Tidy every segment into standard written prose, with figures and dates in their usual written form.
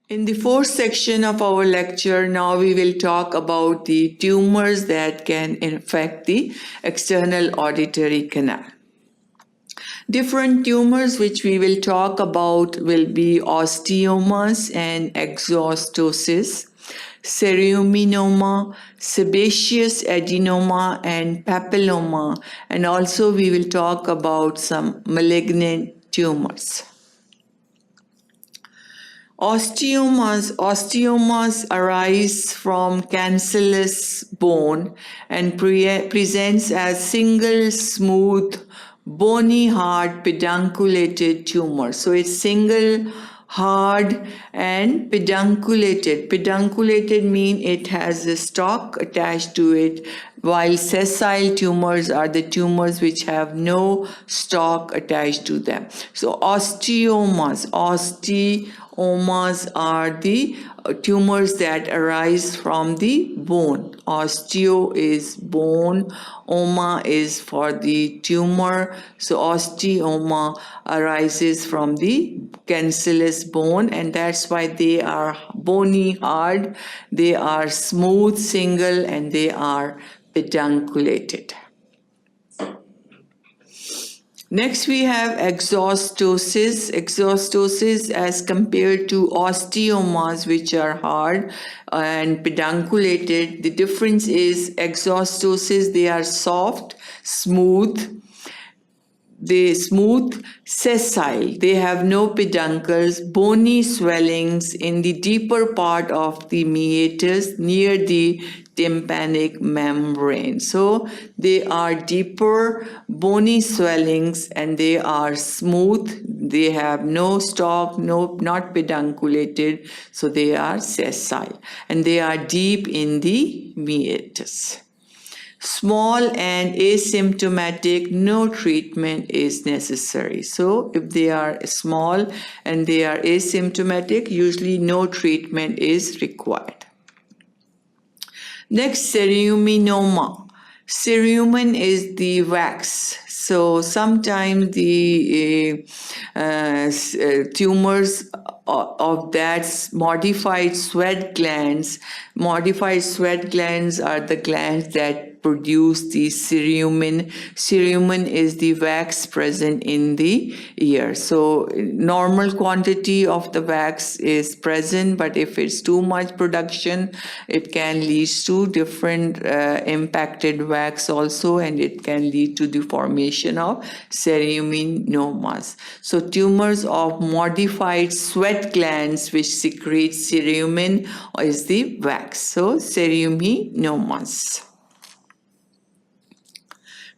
In the fourth section of our lecture, now we will talk about the tumors that can affect the external auditory canal. Different tumors which we will talk about will be osteomas and exostosis, cerumenoma, sebaceous adenoma and papilloma, and also we will talk about some malignant tumors. Osteomas arise from cancellous bone and presents as single smooth bony hard pedunculated tumor. So it's single hard and pedunculated. Pedunculated means it has a stalk attached to it, while sessile tumors are the tumors which have no stalk attached to them. So osteomas are the tumors that arise from the bone. Osteo is bone, oma is for the tumor. So osteoma arises from the cancellous bone, and that's why they are bony hard, they are smooth single, and they are pedunculated. Next we have exostosis. Exostosis as compared to osteomas, which are hard and pedunculated. The difference is exostosis, they are soft, smooth, sessile, they have no peduncles, bony swellings in the deeper part of the meatus near the tympanic membrane. So they are deeper, bony swellings, and they are smooth, they have no stalk, not pedunculated, so they are sessile, and they are deep in the meatus. Small and asymptomatic, no treatment is necessary. So if they are small and they are asymptomatic, usually no treatment is required. Next, cerumenoma. Cerumen is the wax. So sometimes the tumors of that modified sweat glands are the glands that produce the cerumen. Cerumen is the wax present in the ear. So normal quantity of the wax is present, but if it's too much production, it can lead to different impacted wax also, and it can lead to the formation of cerumenomas. So tumors of modified sweat glands which secrete cerumen is the wax. So cerumenomas.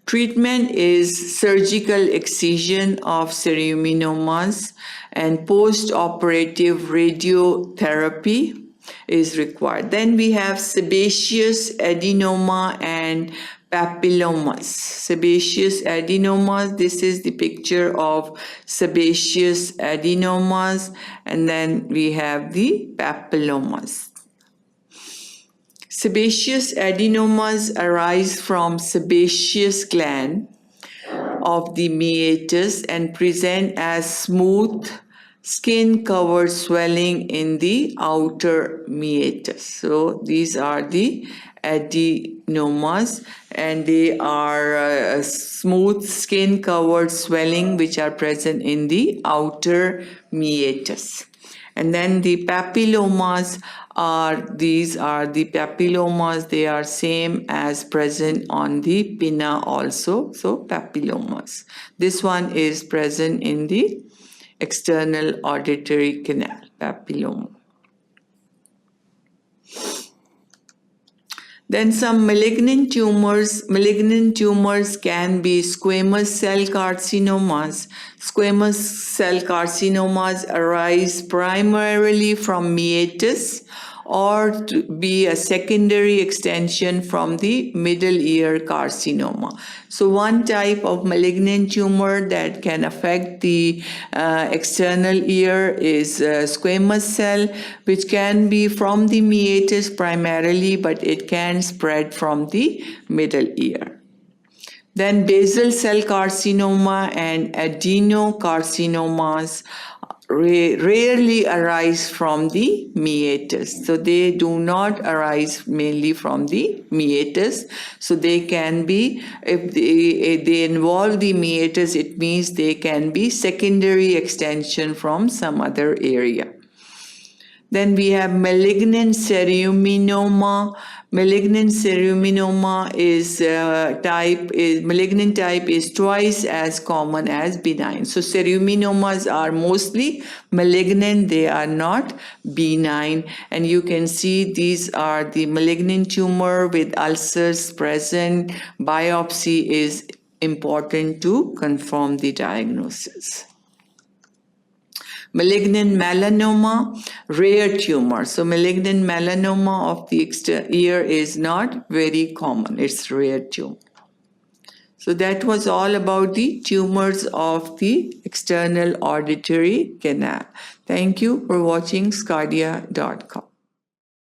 Treatment is surgical excision of cerumenomas, and post-operative radiotherapy is required. Then we have sebaceous adenoma and papillomas. Sebaceous adenomas, this is the picture of sebaceous adenomas, and then we have the papillomas. Sebaceous adenomas arise from sebaceous gland of the meatus and present as smooth skin-covered swelling in the outer meatus. So these are the adenomas, and they are smooth skin-covered swelling which are present in the outer meatus. And then the papillomas these are the papillomas, they are same as present on the pinna also. So papillomas. This one is present in the external auditory canal, papilloma. Then some malignant tumors. Malignant tumors can be squamous cell carcinomas. Squamous cell carcinomas arise primarily from meatus or to be a secondary extension from the middle ear carcinoma. So one type of malignant tumor that can affect the external ear is squamous cell, which can be from the meatus primarily, but it can spread from the middle ear. Then basal cell carcinoma and adenocarcinomas rarely arise from the meatus. So they do not arise mainly from the meatus. So they can be, if they involve the meatus, it means they can be secondary extension from some other area. Then we have malignant ceruminoma. Malignant ceruminoma malignant type is twice as common as benign. So ceruminomas are mostly malignant, they are not benign. And you can see these are the malignant tumor with ulcers present. Biopsy is important to confirm the diagnosis. Malignant melanoma, rare tumor. So malignant melanoma of the ear is not very common. It's rare tumor. So that was all about the tumors of the external auditory canal. Thank you for watching sqadia.com.